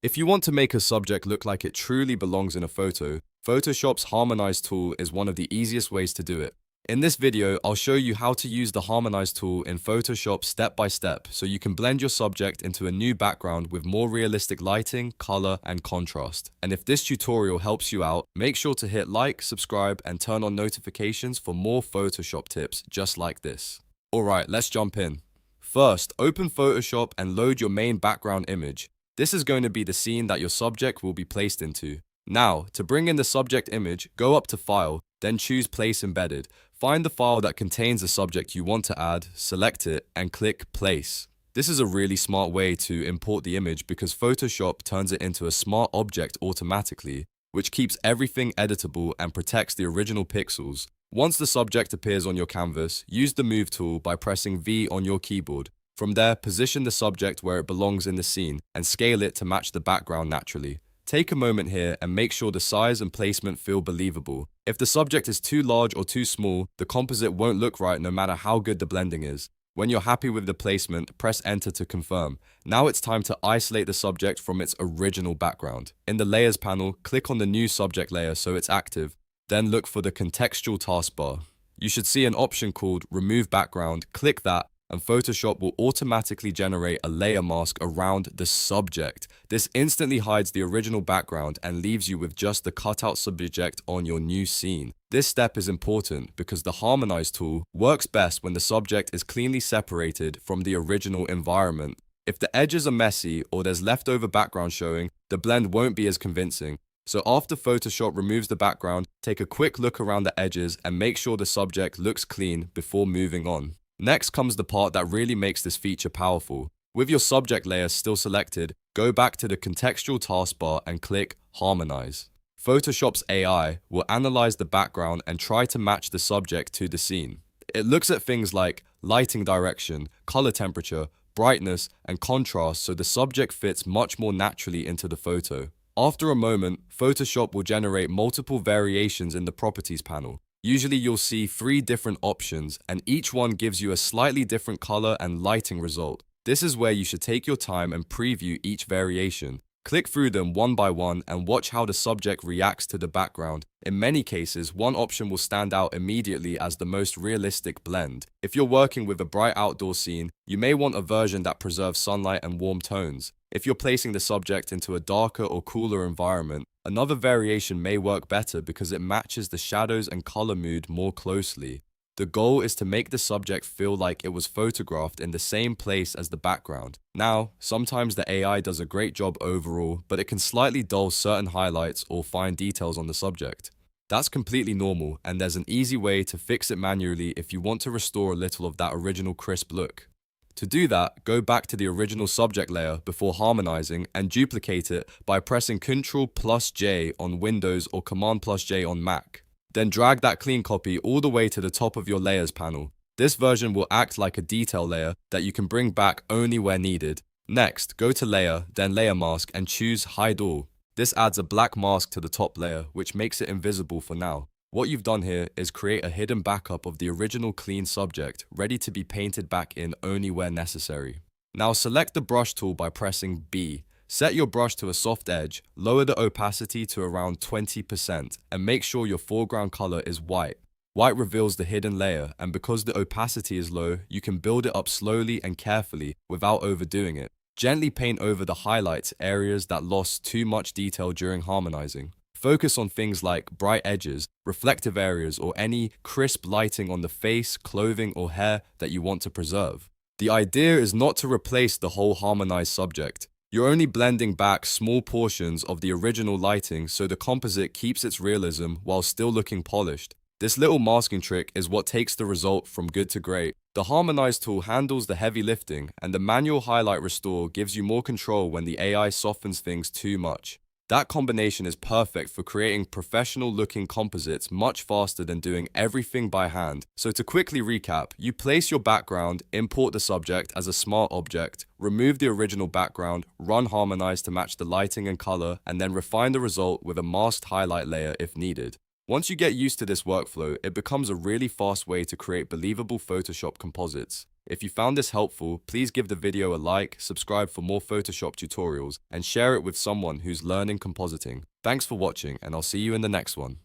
If you want to make a subject look like it truly belongs in a photo, Photoshop's Harmonize tool is one of the easiest ways to do it. In this video, I'll show you how to use the Harmonize tool in Photoshop step by step so you can blend your subject into a new background with more realistic lighting, color, and contrast. And if this tutorial helps you out, make sure to hit like, subscribe, and turn on notifications for more Photoshop tips just like this. Alright, let's jump in. First, open Photoshop and load your main background image. This is going to be the scene that your subject will be placed into. Now, to bring in the subject image, go up to File, then choose Place Embedded. Find the file that contains the subject you want to add, select it, and click Place. This is a really smart way to import the image because Photoshop turns it into a smart object automatically, which keeps everything editable and protects the original pixels. Once the subject appears on your canvas, use the Move tool by pressing V on your keyboard. From there, position the subject where it belongs in the scene and scale it to match the background naturally. Take a moment here and make sure the size and placement feel believable. If the subject is too large or too small, the composite won't look right no matter how good the blending is. When you're happy with the placement, press Enter to confirm. Now it's time to isolate the subject from its original background. In the Layers panel, click on the new subject layer so it's active. Then look for the Contextual taskbar. You should see an option called Remove Background. Click that, and Photoshop will automatically generate a layer mask around the subject. This instantly hides the original background and leaves you with just the cutout subject on your new scene. This step is important because the Harmonize tool works best when the subject is cleanly separated from the original environment. If the edges are messy or there's leftover background showing, the blend won't be as convincing. So after Photoshop removes the background, take a quick look around the edges and make sure the subject looks clean before moving on. Next comes the part that really makes this feature powerful. With your subject layer still selected, go back to the Contextual taskbar and click Harmonize. Photoshop's AI will analyze the background and try to match the subject to the scene. It looks at things like lighting direction, color temperature, brightness, and contrast so the subject fits much more naturally into the photo. After a moment, Photoshop will generate multiple variations in the Properties panel. Usually you'll see 3 different options, and each one gives you a slightly different color and lighting result. This is where you should take your time and preview each variation. Click through them one by one and watch how the subject reacts to the background. In many cases, one option will stand out immediately as the most realistic blend. If you're working with a bright outdoor scene, you may want a version that preserves sunlight and warm tones. If you're placing the subject into a darker or cooler environment, another variation may work better because it matches the shadows and color mood more closely. The goal is to make the subject feel like it was photographed in the same place as the background. Now, sometimes the AI does a great job overall, but it can slightly dull certain highlights or fine details on the subject. That's completely normal, and there's an easy way to fix it manually if you want to restore a little of that original crisp look. To do that, go back to the original subject layer before harmonizing and duplicate it by pressing Ctrl+J on Windows or Command+J on Mac. Then drag that clean copy all the way to the top of your Layers panel. This version will act like a detail layer that you can bring back only where needed. Next, go to Layer, then Layer Mask and choose Hide All. This adds a black mask to the top layer, which makes it invisible for now. What you've done here is create a hidden backup of the original clean subject, ready to be painted back in only where necessary. Now select the brush tool by pressing B. Set your brush to a soft edge, lower the opacity to around 20%, and make sure your foreground color is white. White reveals the hidden layer, and because the opacity is low, you can build it up slowly and carefully without overdoing it. Gently paint over the highlights areas that lost too much detail during harmonizing. Focus on things like bright edges, reflective areas, or any crisp lighting on the face, clothing, or hair that you want to preserve. The idea is not to replace the whole harmonized subject. You're only blending back small portions of the original lighting so the composite keeps its realism while still looking polished. This little masking trick is what takes the result from good to great. The Harmonize tool handles the heavy lifting, and the manual highlight restore gives you more control when the AI softens things too much. That combination is perfect for creating professional-looking composites much faster than doing everything by hand. So to quickly recap, you place your background, import the subject as a smart object, remove the original background, run Harmonize to match the lighting and color, and then refine the result with a masked highlight layer if needed. Once you get used to this workflow, it becomes a really fast way to create believable Photoshop composites. If you found this helpful, please give the video a like, subscribe for more Photoshop tutorials, and share it with someone who's learning compositing. Thanks for watching, and I'll see you in the next one.